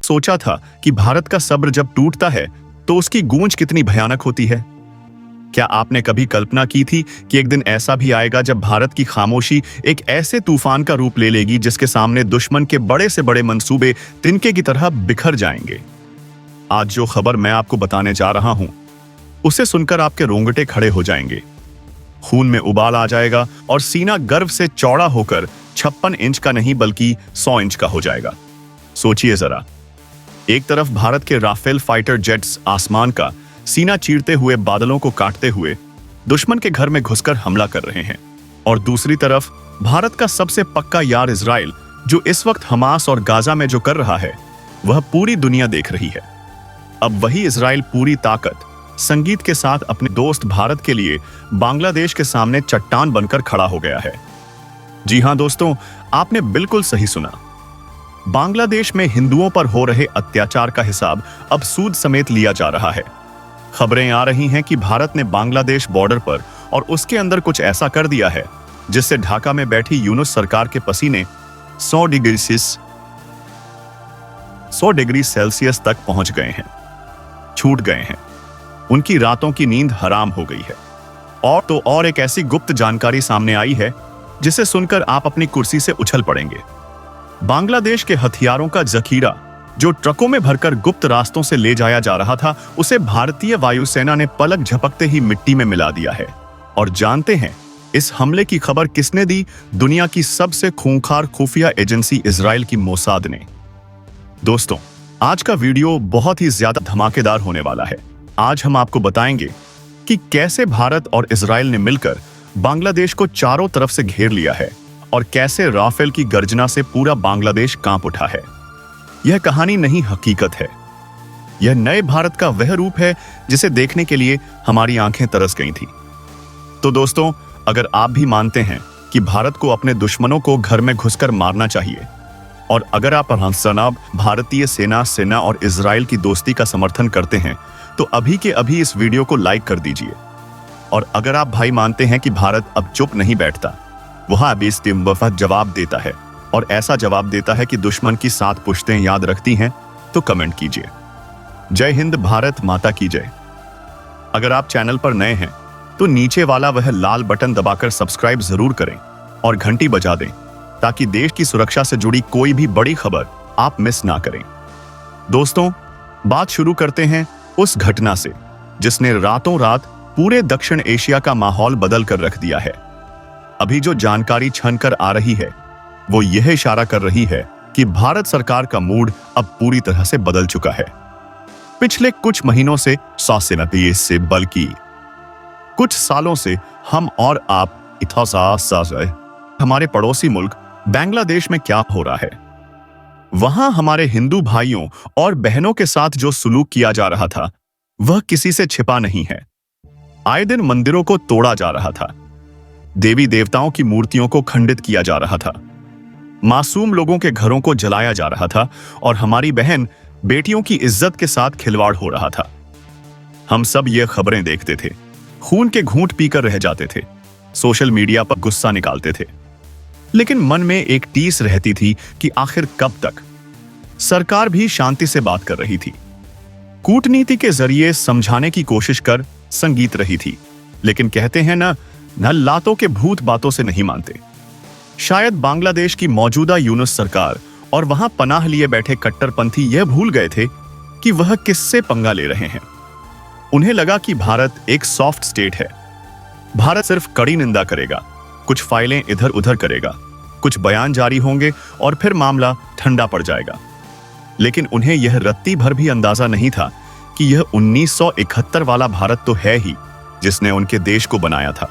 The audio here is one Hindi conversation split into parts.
सोचा था कि भारत का सब्र जब टूटता है तो उसकी गूंज कितनी भयानक होती है। क्या आपने कभी कल्पना की थी कि एक दिन ऐसा भी आएगा जब भारत की खामोशी एक ऐसे तूफान का रूप ले लेगी जिसके सामने दुश्मन के बड़े से बड़े मंसूबे तिनके की तरह बिखर जाएंगे। आज जो खबर मैं आपको बताने जा रहा हूं, उसे सुनकर आपके रोंगटे खड़े हो जाएंगे, खून में उबाल आ जाएगा और सीना गर्व से चौड़ा होकर 56 इंच का नहीं बल्कि 100 इंच का हो जाएगा। सोचिए जरा, एक तरफ भारत के राफेल फाइटर जेट्स आसमान का सीना चीरते हुए बादलों को काटते हुए दुश्मन के घर में घुसकर हमला कर रहे हैं, और दूसरी तरफ भारत का सबसे पक्का यार इजराइल, जो इस वक्त हमास और गाजा में जो कर रहा है वह पूरी दुनिया देख रही है। अब वही इजराइल पूरी ताकत संगीत के साथ अपने दोस्त भारत के लिए बांग्लादेश के सामने चट्टान बनकर खड़ा हो गया है। जी हां दोस्तों, आपने बिल्कुल सही सुना। बांग्लादेश में हिंदुओं पर हो रहे अत्याचार का हिसाब अब सूद समेत लिया जा रहा है। खबरें आ रही हैं कि भारत ने बांग्लादेश बॉर्डर पर और उसके अंदर कुछ ऐसा कर दिया है जिससे ढाका में बैठी यूनुस सरकार के पसीने 100 डिग्री सेल्सियस तक पहुंच गए हैं, छूट गए हैं। उनकी रातों की नींद हराम हो गई है। और तो और एक ऐसी गुप्त जानकारी सामने आई है जिसे सुनकर आप अपनी कुर्सी से उछल पड़ेंगे। बांग्लादेश के हथियारों का जखीरा जो ट्रकों में भरकर गुप्त रास्तों से ले जाया जा रहा था, उसे भारतीय वायुसेना ने पलक झपकते ही मिट्टी में मिला दिया है। और जानते हैं इस हमले की खबर किसने दी? दुनिया की सबसे खूंखार खुफिया एजेंसी इजराइल की मोसाद ने। दोस्तों, आज का वीडियो बहुत ही ज्यादा धमाकेदार होने वाला है। आज हम आपको बताएंगे कि कैसे भारत और इजराइल ने मिलकर बांग्लादेश को चारों तरफ से घेर लिया है और कैसे राफेल की गर्जना से पूरा बांग्लादेश कांप उठा है। यह कहानी नहीं, हकीकत है। यह नए भारत का वह रूप है जिसे देखने के लिए हमारी आंखें तरस गई थी। तो दोस्तों, अगर आप भी मानते हैं कि भारत को अपने दुश्मनों को घर में घुसकर मारना चाहिए, और अगर आप जनाब भारतीय सेना और इजराइल की दोस्ती का समर्थन करते हैं, तो अभी के अभी इस वीडियो को लाइक कर दीजिए। और अगर आप भाई मानते हैं कि भारत अब चुप नहीं बैठता, वह अब इस जवाब देता है, और ऐसा जवाब देता है कि दुश्मन की 7 पुश्तें याद रखती हैं, तो कमेंट कीजिए। जय हिंद, भारत माता की जय। अगर आप चैनल पर नए हैं तो नीचे वाला वह लाल बटन दबाकर सब्सक्राइब जरूर करें और घंटी बजा दें, ताकि देश की सुरक्षा से जुड़ी कोई भी बड़ी खबर आप मिस ना करें। दोस्तों, बात शुरू करते हैं उस घटना से जिसने रातों रात पूरे दक्षिण एशिया का माहौल बदल कर रख दिया है। अभी जो जानकारी छनकर आ रही है वो यह इशारा कर रही है कि भारत सरकार का मूड अब पूरी तरह से बदल चुका है। पिछले कुछ महीनों से से बल्कि कुछ सालों से हम और आप हमारे पड़ोसी मुल्क बांग्लादेश में क्या हो रहा है, वहां हमारे हिंदू भाइयों और बहनों के साथ जो सुलूक किया जा रहा था वह किसी से छिपा नहीं है। आए दिन मंदिरों को तोड़ा जा रहा था, देवी देवताओं की मूर्तियों को खंडित किया जा रहा था, मासूम लोगों के घरों को जलाया जा रहा था, और हमारी बहन बेटियों की इज्जत के साथ खिलवाड़ हो रहा था। हम सब ये खबरें देखते थे, खून के घूंट पीकर रह जाते थे, सोशल मीडिया पर गुस्सा निकालते थे, लेकिन मन में एक टीस रहती थी कि आखिर कब तक। सरकार भी शांति से बात कर रही थी, कूटनीति के जरिए समझाने की कोशिश कर संगीत रही थी, लेकिन कहते हैं ना, लातों के भूत बातों से नहीं मानते। शायद बांग्लादेश की मौजूदा यूनुस सरकार और वहां पनाह लिए बैठे कट्टरपंथी यह भूल गए थे कि वह किससे पंगा ले रहे हैं। उन्हें लगा कि भारत एक सॉफ्ट स्टेट है, भारत सिर्फ कड़ी निंदा करेगा, कुछ फाइलें इधर उधर करेगा, कुछ बयान जारी होंगे और फिर मामला ठंडा पड़ जाएगा। लेकिन उन्हें यह रत्ती भर भी अंदाजा नहीं था कि यह 1971 वाला भारत तो है ही जिसने उनके देश को बनाया था,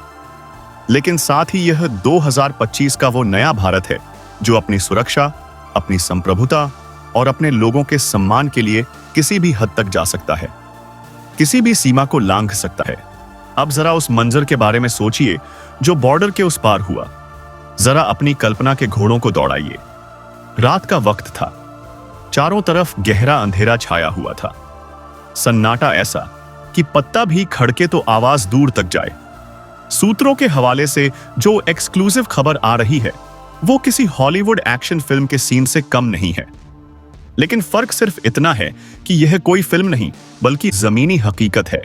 लेकिन साथ ही यह 2025 का वो नया भारत है जो अपनी सुरक्षा, अपनी संप्रभुता और अपने लोगों के सम्मान के लिए किसी भी हद तक जा सकता है, किसी भी सीमा को लांघ सकता है। अब जरा उस मंजर के बारे में सोचिए जो बॉर्डर के उस पार हुआ। जरा अपनी कल्पना के घोड़ों को दौड़ाइए। रात का वक्त था, चारों तरफ गहरा अंधेरा छाया हुआ था, सन्नाटा ऐसा कि पत्ता भी खड़के तो आवाज दूर तक जाए। सूत्रों के हवाले से जो एक्सक्लूसिव खबर आ रही है वो किसी हॉलीवुड एक्शन फिल्म के सीन से कम नहीं है। लेकिन फर्क सिर्फ इतना है कि यह कोई फिल्म नहीं बल्कि जमीनी हकीकत है।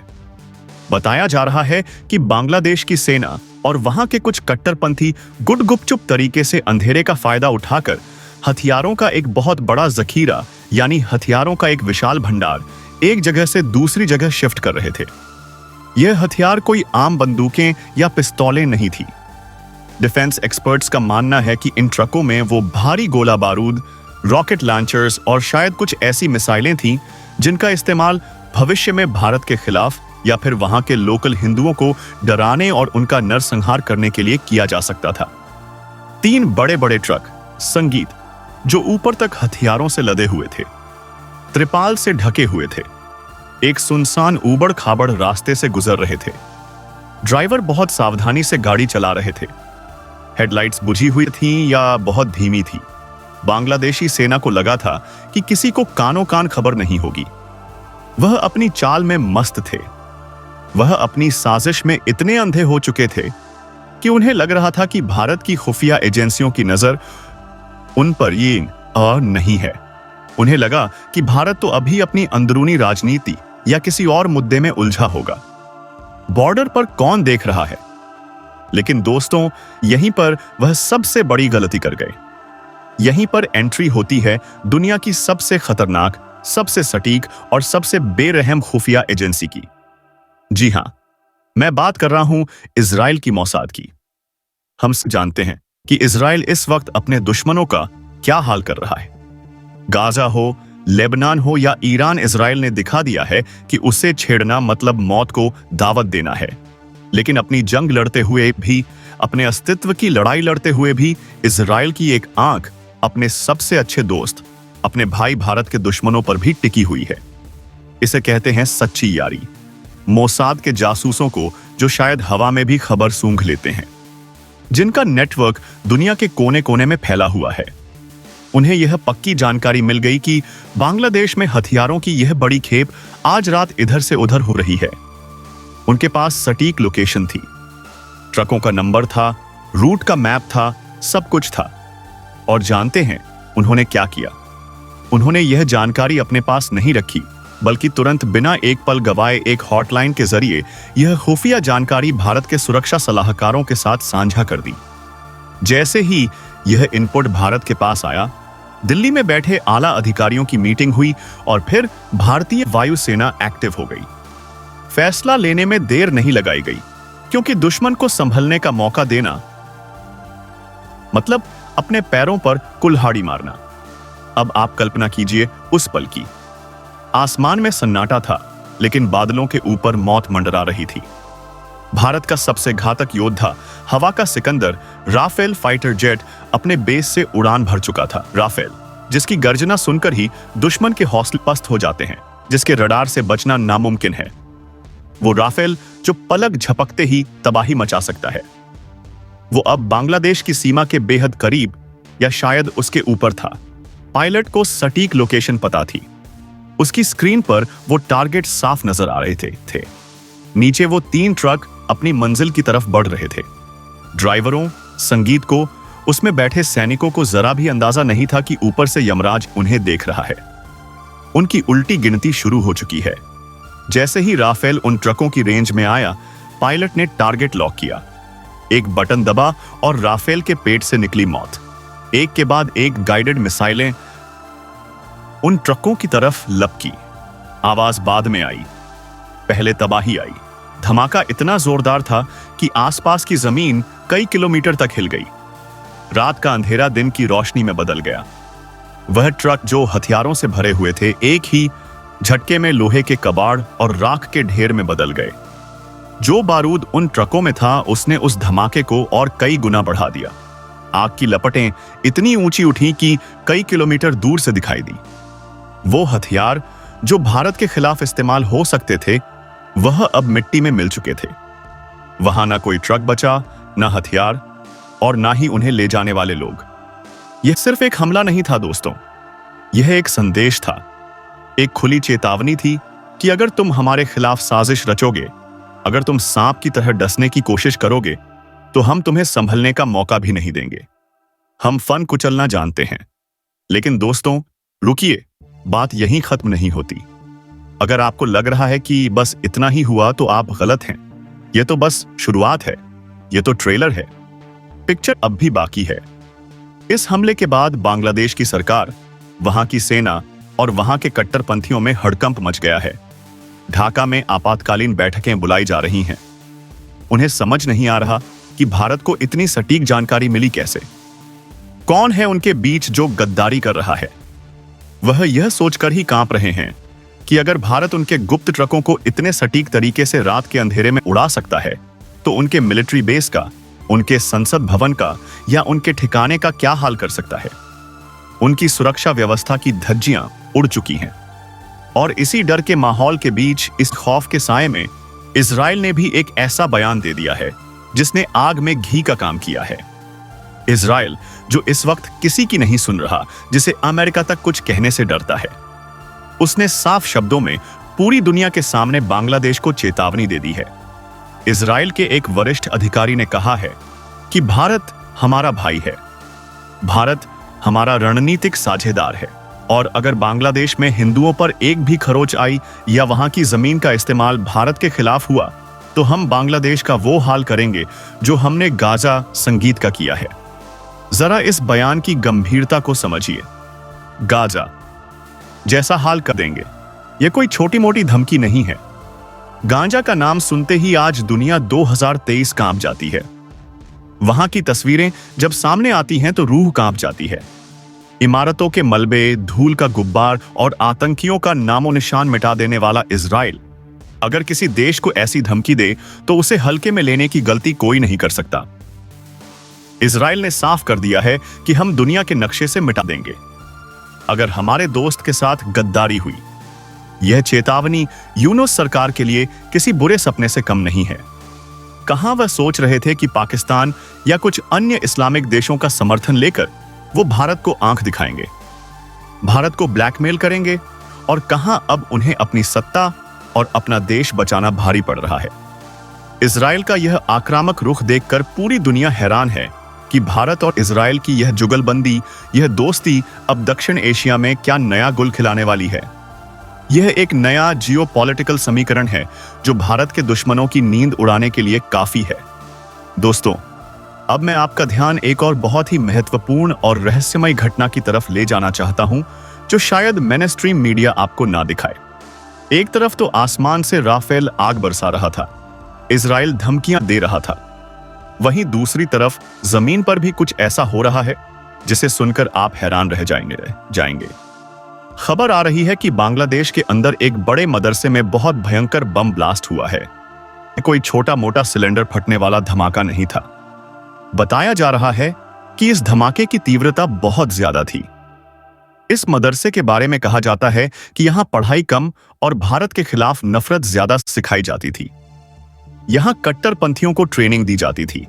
बताया जा रहा है कि बांग्लादेश की सेना और वहां के कुछ कट्टरपंथी गुपचुप तरीके से अंधेरे का फायदा उठाकर हथियारों का एक बहुत बड़ा जखीरा यानी हथियारों का एक विशाल भंडार एक जगह से दूसरी जगह शिफ्ट कर रहे थे। यह हथियार कोई आम बंदूकें या पिस्तौलें नहीं थी। डिफेंस एक्सपर्ट्स का मानना है कि इन ट्रकों में वो भारी गोला बारूद, रॉकेट लॉन्चर्स और शायद कुछ ऐसी मिसाइलें थीं जिनका इस्तेमाल भविष्य में भारत के खिलाफ या फिर वहां के लोकल हिंदुओं को डराने और उनका नरसंहार करने के लिए किया जा सकता था। 3 बड़े बड़े ट्रक संगीत जो ऊपर तक हथियारों से लदे हुए थे, त्रिपाल से ढके हुए थे, एक सुनसान ऊबड़ खाबड़ रास्ते से गुजर रहे थे। ड्राइवर बहुत सावधानी से गाड़ी चला रहे थे। हेडलाइट्स बुझी हुई थीं या बहुत धीमी थी। बांग्लादेशी सेना को लगा था कि किसी को कानों कान खबर नहीं होगी। वह अपनी चाल में मस्त थे। वह अपनी साजिश में इतने अंधे हो चुके थे कि उन्हें लग रहा था कि भारत की खुफिया एजेंसियों की नजर उन पर ये नहीं है। उन्हें लगा कि भारत तो अभी अपनी अंदरूनी राजनीति या किसी और मुद्दे में उलझा होगा। बॉर्डर पर कौन देख रहा है? लेकिन दोस्तों, यहीं पर वह सबसे बड़ी गलती कर गए। यहीं पर एंट्री होती है दुनिया की सबसे खतरनाक, सबसे सटीक और सबसे बेरहम खुफिया एजेंसी की। जी हां, मैं बात कर रहा हूं इजराइल की मौसाद की। हम जानते हैं कि इजराइल इस वक्त अपने दुश्मनों का क्या हाल कर रहा है। गाजा हो, लेबनान हो या ईरान, इजराइल ने दिखा दिया है कि उसे छेड़ना मतलब मौत को दावत देना है। लेकिन अपनी जंग लड़ते हुए भी, अपने अस्तित्व की लड़ाई लड़ते हुए भी इजराइल की एक आंख अपने सबसे अच्छे दोस्त, अपने भाई भारत के दुश्मनों पर भी टिकी हुई है। इसे कहते हैं सच्ची यारी। मोसाद के जासूसों को जो शायद हवा में भी खबर सूंघ लेते हैं, जिनका नेटवर्क दुनिया के कोने कोने में फैला हुआ है। उन्हें यह पक्की जानकारी मिल गई कि बांग्लादेश में हथियारों की यह बड़ी खेप आज रात इधर से उधर हो रही है। उनके पास सटीक लोकेशन थी, ट्रकों का नंबर था, रूट का मैप था, सब कुछ था। और जानते हैं उन्होंने क्या किया? उन्होंने यह जानकारी अपने पास नहीं रखी, बल्कि तुरंत बिना एक पल गवाए एक हॉटलाइन के जरिए यह खुफिया जानकारी भारत के सुरक्षा सलाहकारों के साथ साझा कर दी। जैसे ही यह इनपुट भारत के पास आया, दिल्ली में बैठे आला अधिकारियों की मीटिंग हुई और फिर भारतीय वायुसेना एक्टिव हो गई। फैसला लेने में देर नहीं लगाई गई, क्योंकि दुश्मन को संभलने का मौका देना मतलब अपने पैरों पर कुल्हाड़ी मारना। अब आप कल्पना कीजिए उस पल की। आसमान में सन्नाटा था, लेकिन बादलों के ऊपर मौत मंडरा रही थी। भारत का सबसे घातक योद्धा, हवा का सिकंदर राफेल फाइटर जेट अपने बेस से उड़ान भर चुका था। राफेल, जिसकी गर्जना सुनकर ही दुश्मन के हौसले पस्त हो जाते हैं, जिसके रडार से बचना नामुमकिन है। वो राफेल जो पलक झपकते ही तबाही मचा सकता है। वो अब बांग्लादेश की सीमा के बेहद करीब या शायद उसके ऊपर था। पायलट को सटीक लोकेशन पता थी। उसकी स्क्रीन पर वो टारगेट साफ नजर आ रहे थे। नीचे वो 3 ट्रक अपनी मंजिल की तरफ बढ़ रहे थे। ड्राइवरों, संगीत को, उसमें बैठे सैनिकों को जरा भी अंदाजा नहीं था कि ऊपर से यमराज उन्हें देख रहा है। उनकी उल्टी गिनती शुरू हो चुकी है। जैसे ही राफेल उन ट्रकों की रेंज में आया, पायलट ने टारगेट लॉक किया। एक बटन दबा और राफेल के पेट से निकली मौत। एक के बाद एक गाइडेड मिसाइलें उन ट्रकों की तरफ लपकी। आवाज बाद में आई, पहले तबाही आई। धमाका इतना जोरदार था कि आसपास की जमीन कई किलोमीटर तक हिल गई। रात का अंधेरा दिन की रोशनी में बदल गया। वह ट्रक जो हथियारों से भरे हुए थे, एक ही झटके में लोहे के कबाड़ और राख के ढेर में बदल गए। जो बारूद उन ट्रकों में था, उसने उस धमाके को और कई गुना बढ़ा दिया। आग की लपटें इतनी ऊंची उठी कि कई किलोमीटर दूर से दिखाई दी। वो हथियार जो भारत के खिलाफ इस्तेमाल हो सकते थे, वह अब मिट्टी में मिल चुके थे। वहां ना कोई ट्रक बचा, ना हथियार, और ना ही उन्हें ले जाने वाले लोग। यह सिर्फ एक हमला नहीं था दोस्तों, यह एक संदेश था, एक खुली चेतावनी थी कि अगर तुम हमारे खिलाफ साजिश रचोगे, अगर तुम सांप की तरह डसने की कोशिश करोगे, तो हम तुम्हें संभलने का मौका भी नहीं देंगे। हम फन कुचलना जानते हैं, लेकिन दोस्तों रुकिए, बात यहीं खत्म नहीं होती। अगर आपको लग रहा है कि बस इतना ही हुआ तो आप गलत हैं। यह तो बस शुरुआत है, यह तो ट्रेलर है। पिक्चर अब भी बाकी है। इस हमले के बाद बांग्लादेश की सरकार, वहां की सेना और वहां के कट्टरपंथियों में हड़कंप मच गया है। ढाका में आपातकालीन बैठकें बुलाई जा रही हैं। उन्हें समझ नहीं आ रहा कि भारत को इतनी सटीक जानकारी मिली कैसे। कौन है उनके बीच जो गद्दारी कर रहा है? वह यह सोचकर ही कांप रहे हैं कि अगर भारत उनके गुप्त ट्रकों को इतने सटीक तरीके से रात के अंधेरे में उड़ा सकता है, तो उनके मिलिट्री बेस का, उनके संसद भवन का या उनके ठिकाने का क्या हाल कर सकता है। उनकी सुरक्षा व्यवस्था की धज्जियां उड़ चुकी हैं। और इसी डर के माहौल के बीच, इस खौफ के साए में, इजराइल ने भी एक ऐसा बयान दे दिया है जिसने आग में घी का काम किया है। इजराइल, जो इस वक्त किसी की नहीं सुन रहा, जिसे अमेरिका तक कुछ कहने से डरता है, उसने साफ शब्दों में पूरी दुनिया के सामने बांग्लादेश को चेतावनी दे दी है। इजराइल के एक वरिष्ठ अधिकारी ने कहा है कि भारत हमारा भाई है, भारत हमारा रणनीतिक साझेदार है, और अगर बांग्लादेश में हिंदुओं पर एक भी खरोच आई या वहां की जमीन का इस्तेमाल भारत के खिलाफ हुआ, तो हम बांग्लादेश का वो हाल करेंगे जो हमने गाजा संगीत का किया है। जरा इस बयान की गंभीरता को समझिए। गाजा जैसा हाल कर देंगे, यह कोई छोटी मोटी धमकी नहीं है। गांजा का नाम सुनते ही आज दुनिया 2023 कांप जाती है। वहां की तस्वीरें जब सामने आती हैं तो रूह कांप जाती है। इमारतों के मलबे, धूल का गुब्बार और आतंकियों का नामो निशान मिटा देने वाला इजराइल अगर किसी देश को ऐसी धमकी दे तो उसे हल्के में लेने की गलती कोई नहीं कर सकता। इजराइल ने साफ कर दिया है कि हम दुनिया के नक्शे से मिटा देंगे अगर हमारे दोस्त के साथ गद्दारी हुई। यह चेतावनी यूनुस सरकार के लिए किसी बुरे सपने से कम नहीं है। कहां वह सोच रहे थे कि पाकिस्तान या कुछ अन्य इस्लामिक देशों का समर्थन लेकर वो भारत को आंख दिखाएंगे, भारत को ब्लैकमेल करेंगे, और कहां अब उन्हें अपनी सत्ता और अपना देश बचाना भारी पड़ रहा है। इजराइल का यह आक्रामक रुख देखकर पूरी दुनिया हैरान है कि भारत और इजराइल की यह जुगलबंदी, यह दोस्ती अब दक्षिण एशिया में क्या नया गुल खिलाने वाली है। यह एक नया जियोपॉलिटिकल समीकरण है जो भारत के दुश्मनों की नींद उड़ाने के लिए काफी है। दोस्तों, अब मैं आपका ध्यान एक और बहुत ही महत्वपूर्ण और रहस्यमय घटना की तरफ ले जाना चाहता हूं जो शायद मेनस्ट्रीम मीडिया आपको ना दिखाए। एक तरफ तो आसमान से राफेल आग बरसा रहा था, इजराइल धमकियां दे रहा था, वहीं दूसरी तरफ जमीन पर भी कुछ ऐसा हो रहा है जिसे सुनकर आप हैरान रह जाएंगे। खबर आ रही है कि बांग्लादेश के अंदर एक बड़े मदरसे में बहुत भयंकर बम ब्लास्ट हुआ है। कोई छोटा मोटा सिलेंडर फटने वाला धमाका नहीं था। बताया जा रहा है कि इस धमाके की तीव्रता बहुत ज्यादा थी। इस मदरसे के बारे में कहा जाता है कि यहां पढ़ाई कम और भारत के खिलाफ नफरत ज्यादा सिखाई जाती थी। यहां कट्टरपंथियों को ट्रेनिंग दी जाती थी।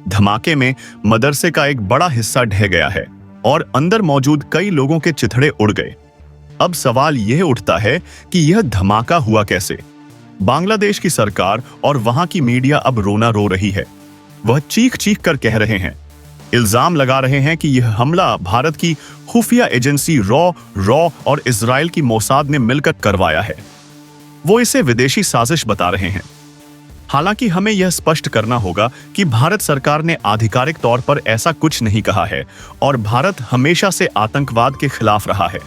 धमाके में मदरसे का एक बड़ा हिस्सा ढह गया है और अंदर मौजूद कई लोगों के चिथड़े उड़ गए। अब सवाल यह उठता है कि यह धमाका हुआ कैसे। बांग्लादेश की सरकार और वहां की मीडिया अब रोना रो रही है। वह चीख चीख कर कह रहे हैं, इल्जाम लगा रहे हैं कि यह हमला भारत की खुफिया एजेंसी रॉ और इजराइल की मोसाद ने मिलकर करवाया है। वो इसे विदेशी साजिश बता रहे हैं। हालांकि हमें यह स्पष्ट करना होगा कि भारत सरकार ने आधिकारिक तौर पर ऐसा कुछ नहीं कहा है और भारत हमेशा से आतंकवाद के खिलाफ रहा है।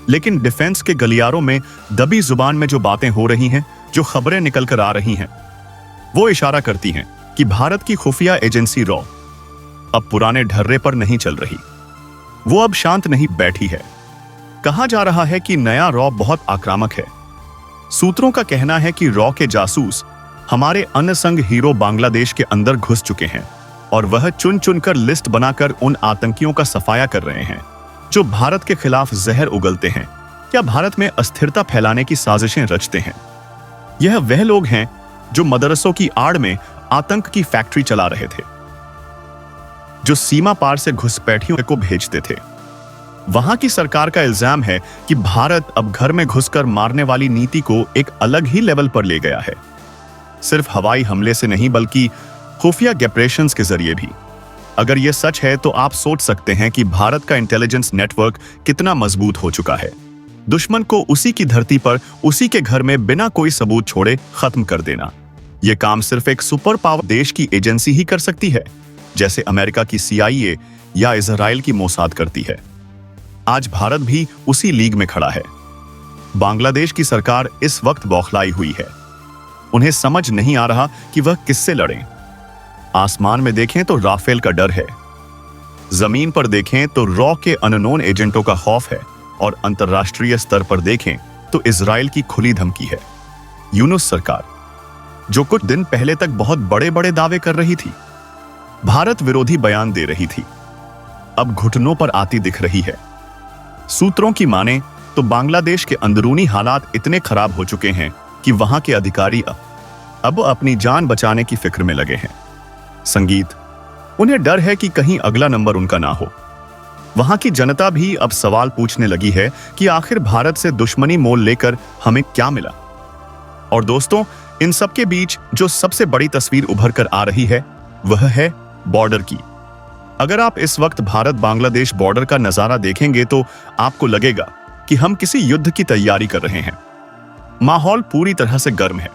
लेकिन डिफेंस के गलियारों में दबी जुबान में जो बातें हो रही हैं, जो खबरें निकल कर आ रही हैं, वो इशारा करती हैं कि भारत की खुफिया एजेंसी रॉ अब पुराने ढर्रे पर नहीं चल रही। वो अब शांत नहीं बैठी है। कहा जा रहा है कि नया रॉ बहुत आक्रामक है। सूत्रों का कहना है कि रॉ के जासूस हमारे अनसंग हीरो बांग्लादेश के अंदर घुस चुके हैं और वह चुन चुनकर लिस्ट बनाकर उन आतंकियों का सफाया कर रहे हैं जो भारत के खिलाफ जहर उगलते हैं या भारत में अस्थिरता फैलाने की साजिशें रचते हैं। यह वह लोग हैं जो मदरसों की आड़ में आतंक की फैक्ट्री चला रहे थे, जो सीमा पार से घुसपैठियों को भेजते थे। वहां की सरकार का इल्जाम है कि भारत अब घर में घुसकर मारने वाली नीति को एक अलग ही लेवल पर ले गया है। सिर्फ हवाई हमले से नहीं बल्कि खुफिया ऑपरेशंस के जरिए भी। अगर यह सच है तो आप सोच सकते हैं कि भारत का इंटेलिजेंस नेटवर्क कितना मजबूत हो चुका है। दुश्मन को उसी की धरती पर, उसी के घर में बिना कोई सबूत छोड़े खत्म कर देना। यह काम सिर्फ एक सुपर पावर देश की एजेंसी ही कर सकती है, जैसे अमेरिका की CIA या इजराइल की मोसाद करती है। आज भारत भी उसी लीग में खड़ा है। बांग्लादेश की सरकार इस वक्त बौखलाई हुई है। उन्हें समझ नहीं आ रहा कि वह किससे लड़ें। आसमान में देखें तो राफेल का डर है, जमीन पर देखें तो रॉ के अननोन एजेंटों का खौफ है, और अंतर्राष्ट्रीय स्तर पर देखें तो इजराइल की खुली धमकी है। यूनुस सरकार, जो कुछ दिन पहले तक बहुत बड़े बड़े दावे कर रही थी, भारत विरोधी बयान दे रही थी, अब घुटनों पर आती दिख रही है। सूत्रों की माने तो बांग्लादेश के अंदरूनी हालात इतने खराब हो चुके हैं कि वहां के अधिकारी अब अपनी जान बचाने की फिक्र में लगे हैं। संगीत, उन्हें डर है कि कहीं अगला नंबर उनका ना हो। वहां की जनता भी अब सवाल पूछने लगी है कि आखिर भारत से दुश्मनी मोल लेकर हमें क्या मिला। और दोस्तों, इन सब के बीच जो सबसे बड़ी तस्वीर उभर कर आ रही है वह है बॉर्डर की। अगर आप इस वक्त भारत बांग्लादेश बॉर्डर का नजारा देखेंगे तो आपको लगेगा कि हम किसी युद्ध की तैयारी कर रहे हैं। माहौल पूरी तरह से गर्म है।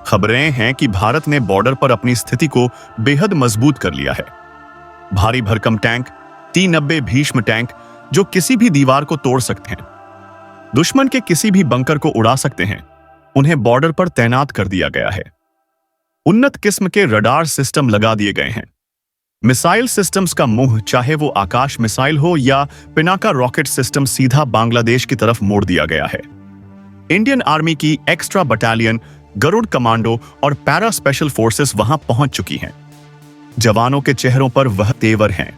खबरें हैं कि भारत ने बॉर्डर पर अपनी स्थिति को बेहद मजबूत कर लिया है। भारी भरकम टैंक, T-90 भीष्म टैंक, जो किसी भी दीवार को तोड़ सकते हैं, दुश्मन के किसी भी बंकर को उड़ा सकते हैं, उन्हें बॉर्डर पर तैनात कर दिया गया है। उन्नत किस्म के रडार सिस्टम लगा दिए गए हैं। मिसाइल सिस्टम्स का मुंह, चाहे वो आकाश मिसाइल हो या पिनाका रॉकेट सिस्टम, सीधा बांग्लादेश की तरफ मोड़ दिया गया है। इंडियन आर्मी की एक्स्ट्रा बटालियन, गरुड़ कमांडो और पैरा स्पेशल फोर्सेस वहां पहुंच चुकी हैं। जवानों के चेहरों पर वह तेवर हैं,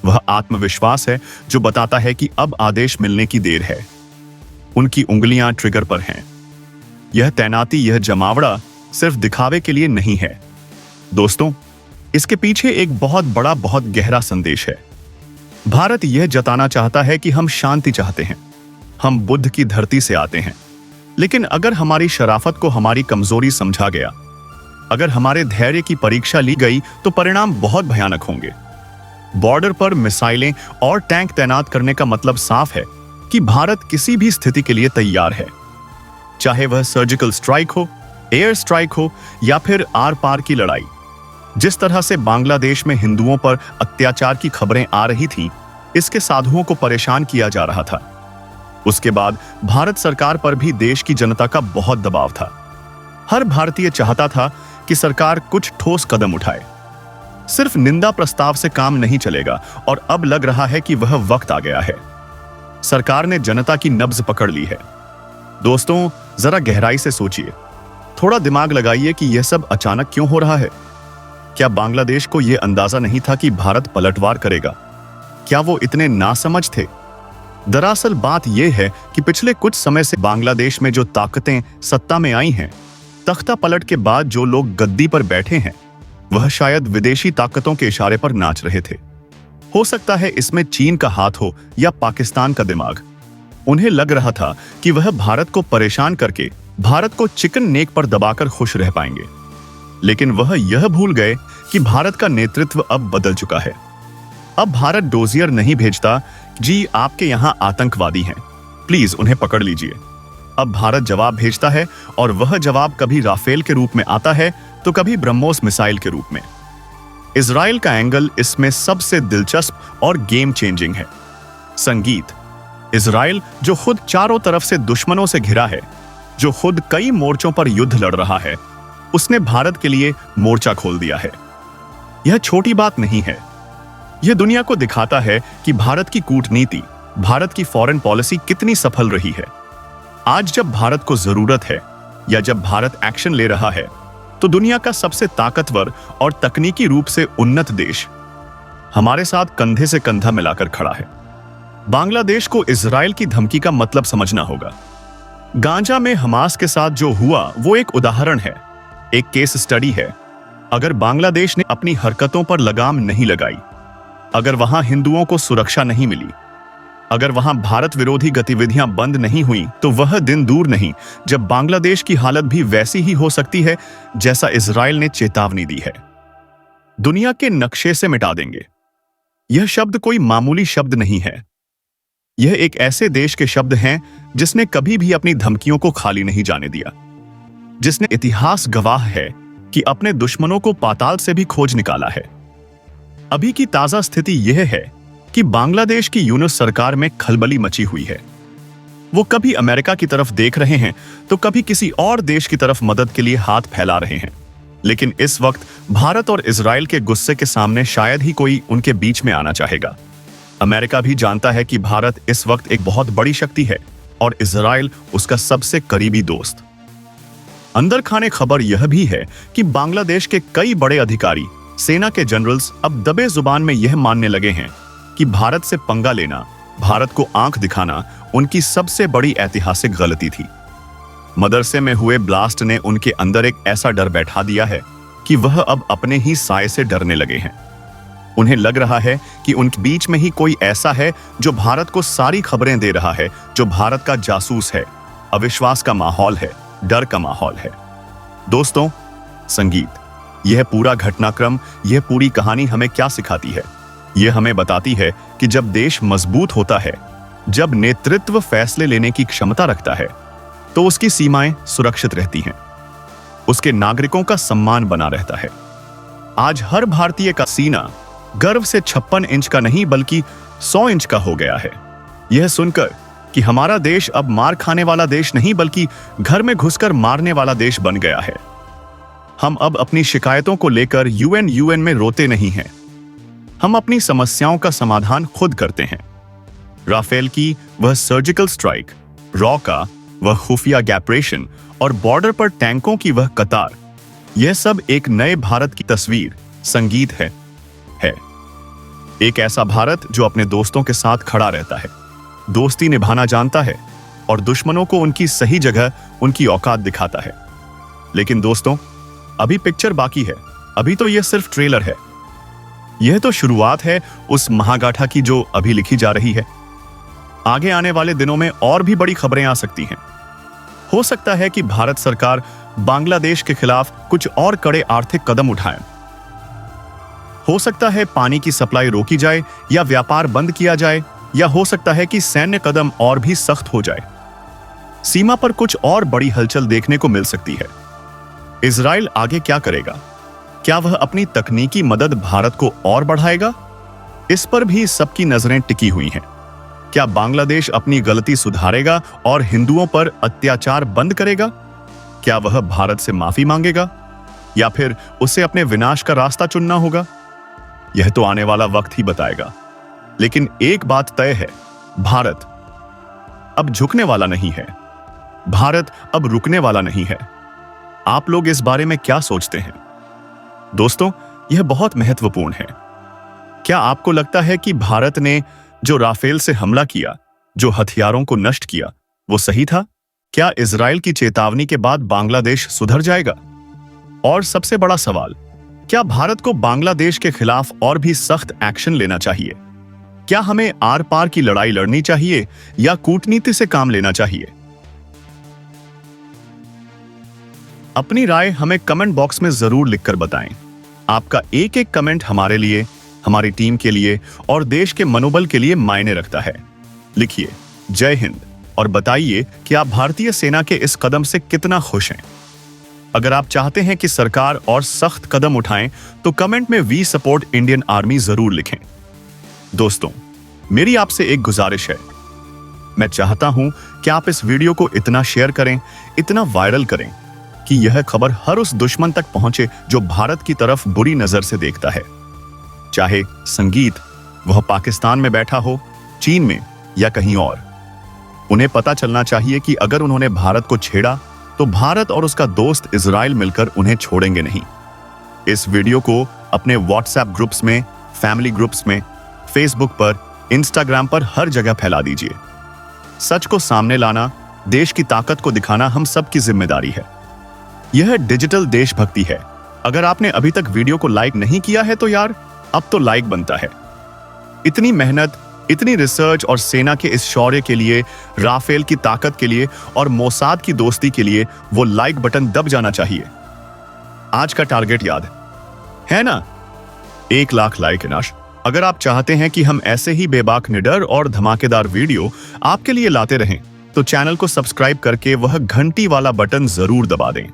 वह आत्मविश्वास है जो बताता है कि अब आदेश मिलने की देर है। उनकी उंगलियां ट्रिगर पर हैं। यह तैनाती, यह जमावड़ा सिर्फ दिखावे के लिए नहीं है। दोस्तों, इसके पीछे एक बहुत बड़ा, बहुत गहरा संदेश है। भारत यह जताना चाहता है कि हम शांति चाहते हैं, हम बुद्ध की धरती से आते हैं। लेकिन अगर हमारी शराफत को हमारी कमजोरी समझा गया, अगर हमारे धैर्य की परीक्षा ली गई, तो परिणाम बहुत भयानक होंगे। बॉर्डर पर मिसाइलें और टैंक तैनात करने का मतलब साफ है कि भारत किसी भी स्थिति के लिए तैयार है, चाहे वह सर्जिकल स्ट्राइक हो, एयर स्ट्राइक हो या फिर आर पार की लड़ाई। जिस तरह से बांग्लादेश में हिंदुओं पर अत्याचार की खबरें आ रही थीं, इसके साधुओं को परेशान किया जा रहा था। उसके बाद भारत सरकार पर भी देश की जनता का बहुत दबाव था। हर भारतीय चाहता था कि सरकार कुछ ठोस कदम उठाए। सिर्फ निंदा प्रस्ताव से काम नहीं चलेगा, और अब लग रहा है कि वह वक्त आ गया है। सरकार ने जनता की नब्ज पकड़ ली है। दोस्तों, जरा गहराई से सोचिए, थोड़ा दिमाग लगाइए कि यह सब अचानक क्यों हो रहा है। क्या बांग्लादेश को यह अंदाजा नहीं था कि भारत पलटवार करेगा? क्या वो इतने नासमझ थे? दरअसल बात यह है कि पिछले कुछ समय से बांग्लादेश में जो ताकतें सत्ता में आई हैं, तख्ता पलट के बाद जो लोग गद्दी पर बैठे हैं, वह शायद विदेशी ताकतों के इशारे पर नाच रहे थे। हो सकता है इसमें चीन का हाथ हो या पाकिस्तान का दिमाग। उन्हें लग रहा था कि वह भारत को परेशान करके भारत को चिकन नेक पर दबाकर खुश रह पाएंगे। लेकिन वह यह भूल गए कि भारत का नेतृत्व अब बदल चुका है। अब भारत डोजियर नहीं भेजता, जी आपके यहां आतंकवादी हैं, प्लीज उन्हें पकड़ लीजिए। अब भारत जवाब भेजता है, और वह जवाब कभी राफेल के रूप में आता है तो कभी ब्रह्मोस मिसाइल के रूप में। इजराइल का एंगल इसमें सबसे दिलचस्प और गेम चेंजिंग है। संगीत, इजराइल जो खुद चारों तरफ से दुश्मनों से घिरा है, जो खुद कई मोर्चों पर युद्ध लड़ रहा है, उसने भारत के लिए मोर्चा खोल दिया है। यह छोटी बात नहीं है। यह दुनिया को दिखाता है कि भारत की कूटनीति, भारत की फॉरेन पॉलिसी कितनी सफल रही है। आज जब भारत को जरूरत है, या जब भारत एक्शन ले रहा है, तो दुनिया का सबसे ताकतवर और तकनीकी रूप से उन्नत देश हमारे साथ कंधे से कंधा मिलाकर खड़ा है। बांग्लादेश को इजराइल की धमकी का मतलब समझना होगा। गांजा में हमास के साथ जो हुआ वो एक उदाहरण है, एक केस स्टडी है। अगर बांग्लादेश ने अपनी हरकतों पर लगाम नहीं लगाई, अगर वहां हिंदुओं को सुरक्षा नहीं मिली, अगर वहां भारत विरोधी गतिविधियां बंद नहीं हुई, तो वह दिन दूर नहीं जब बांग्लादेश की हालत भी वैसी ही हो सकती है जैसा इजराइल ने चेतावनी दी है। दुनिया के नक्शे से मिटा देंगे। यह शब्द कोई मामूली शब्द नहीं है। यह एक ऐसे देश के शब्द हैं जिसने कभी भी अपनी धमकियों को खाली नहीं जाने दिया, जिसने इतिहास गवाह है कि अपने दुश्मनों को पाताल से भी खोज निकाला है। अभी की ताजा स्थिति यह है कि बांग्लादेश की यूनुस सरकार में खलबली मची हुई है। वो कभी अमेरिका की तरफ देख रहे हैं तो कभी किसी और देश की तरफ मदद के लिए हाथ फैला रहे हैं। लेकिन इस वक्त भारत और इजराइल के गुस्से के सामने शायद ही कोई उनके बीच में आना चाहेगा। अमेरिका भी जानता है कि भारत इस वक्त एक बहुत बड़ी शक्ति है और इजराइल उसका सबसे करीबी दोस्त। अंदर खाने खबर यह भी है कि बांग्लादेश के कई बड़े अधिकारी, सेना के जनरल्स अब दबे जुबान में यह मानने लगे हैं कि भारत से पंगा लेना, भारत को आंख दिखाना उनकी सबसे बड़ी ऐतिहासिक गलती थी। मदरसे में हुए ब्लास्ट ने उनके अंदर एक ऐसा डर बैठा दिया है कि वह अब अपने ही साए से डरने लगे हैं। उन्हें लग रहा है कि उनके बीच में ही कोई ऐसा है जो भारत को सारी खबरें दे रहा है, जो भारत का जासूस है। अविश्वास का माहौल है, डर का माहौल है। दोस्तों, संगीत, यह पूरा घटनाक्रम, यह पूरी कहानी हमें क्या सिखाती है? यह हमें बताती है कि जब देश मजबूत होता है, जब नेतृत्व फैसले लेने की क्षमता रखता है, तो उसकी सीमाएं सुरक्षित रहती हैं, उसके नागरिकों का सम्मान बना रहता है। आज हर भारतीय का सीना गर्व से 56 इंच का नहीं बल्कि 100 इंच का हो गया है, यह सुनकर कि हमारा देश अब मार खाने वाला देश नहीं बल्कि घर में घुसकर मारने वाला देश बन गया है। हम अब अपनी शिकायतों को लेकर यूएन में रोते नहीं हैं। हम अपनी समस्याओं का समाधान खुद करते हैं। राफेल की वह सर्जिकल स्ट्राइक, रॉ का वह खुफिया ऑपरेशन और बॉर्डर पर टैंकों की वह कतार, यह सब एक नए भारत की तस्वीर, संगीत है। एक ऐसा भारत जो अपने दोस्तों के साथ खड़ा रहता है, दोस्ती निभाना जानता है और दुश्मनों को उनकी सही जगह, उनकी औकात दिखाता है। लेकिन दोस्तों, अभी पिक्चर बाकी है। अभी तो यह सिर्फ ट्रेलर है। यह तो शुरुआत है उस महागाथा की जो अभी लिखी जा रही है। आगे आने वाले दिनों में और भी बड़ी खबरें आ सकती हैं। हो सकता है कि भारत सरकार बांग्लादेश के खिलाफ कुछ और कड़े आर्थिक कदम उठाए। हो सकता है पानी की सप्लाई रोकी जाए या व्यापार बंद किया जाए, या हो सकता है कि सैन्य कदम और भी सख्त हो जाए। सीमा पर कुछ और बड़ी हलचल देखने को मिल सकती है। इजराइल आगे क्या करेगा? क्या वह अपनी तकनीकी मदद भारत को और बढ़ाएगा? इस पर भी सबकी नजरें टिकी हुई हैं। क्या बांग्लादेश अपनी गलती सुधारेगा और हिंदुओं पर अत्याचार बंद करेगा? क्या वह भारत से माफी मांगेगा या फिर उसे अपने विनाश का रास्ता चुनना होगा? यह तो आने वाला वक्त ही बताएगा। लेकिन एक बात तय है, भारत अब झुकने वाला नहीं है। भारत अब रुकने वाला नहीं है। आप लोग इस बारे में क्या सोचते हैं? दोस्तों, यह बहुत महत्वपूर्ण है। क्या आपको लगता है कि भारत ने जो राफेल से हमला किया, जो हथियारों को नष्ट किया, वो सही था? क्या इजराइल की चेतावनी के बाद बांग्लादेश सुधर जाएगा? और सबसे बड़ा सवाल, क्या भारत को बांग्लादेश के खिलाफ और भी सख्त एक्शन लेना चाहिए? क्या हमें आर पार की लड़ाई लड़नी चाहिए या कूटनीति से काम लेना चाहिए? अपनी राय हमें कमेंट बॉक्स में जरूर लिखकर बताएं। आपका एक एक कमेंट हमारे लिए, हमारी टीम के लिए और देश के मनोबल के लिए मायने रखता है। लिखिए जय हिंद और बताइए कि आप भारतीय सेना के इस कदम से कितना खुश हैं। अगर आप चाहते हैं कि सरकार और सख्त कदम उठाएं तो कमेंट में वी सपोर्ट इंडियन आर्मी जरूर लिखें। दोस्तों, मेरी आपसे एक गुजारिश है। मैं चाहता हूं कि आप इस वीडियो को इतना शेयर करें, इतना वायरल करें कि यह खबर हर उस दुश्मन तक पहुंचे जो भारत की तरफ बुरी नजर से देखता है। चाहे संगीत वह पाकिस्तान में बैठा हो, चीन में या कहीं और, उन्हें पता चलना चाहिए कि अगर उन्होंने भारत को छेड़ा तो भारत और उसका दोस्त इजराइल मिलकर उन्हें छोड़ेंगे नहीं। इस वीडियो को अपने व्हाट्सएप ग्रुप्स में, फैमिली ग्रुप्स में, फेसबुक पर, इंस्टाग्राम पर हर जगह फैला दीजिए। सच को सामने लाना, देश की ताकत को दिखाना हम सबकी जिम्मेदारी है। यह डिजिटल देशभक्ति है। अगर आपने अभी तक वीडियो को लाइक नहीं किया है तो यार अब तो लाइक बनता है। इतनी मेहनत, इतनी रिसर्च और सेना के इस शौर्य के लिए, राफेल की ताकत के लिए और मोसाद की दोस्ती के लिए वो लाइक बटन दब जाना चाहिए। आज का टारगेट याद है ना? 1 लाख लाइक। अगर आप चाहते हैं कि हम ऐसे ही बेबाक, निडर और धमाकेदार वीडियो आपके लिए लाते रहें, तो चैनल को सब्सक्राइब करके वह घंटी वाला बटन जरूर दबा दें।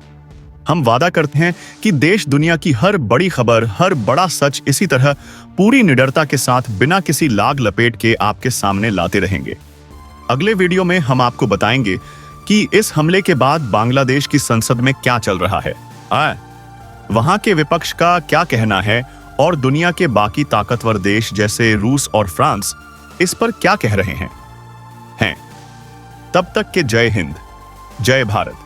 हम वादा करते हैं कि देश दुनिया की हर बड़ी खबर, हर बड़ा सच इसी तरह पूरी निडरता के साथ बिना किसी लाग लपेट के आपके सामने लाते रहेंगे। अगले वीडियो में हम आपको बताएंगे कि इस हमले के बाद बांग्लादेश की संसद में क्या चल रहा है, वहां के विपक्ष का क्या कहना है और दुनिया के बाकी ताकतवर देश जैसे रूस और फ्रांस इस पर क्या कह रहे हैं। तब तक के जय हिंद, जय भारत।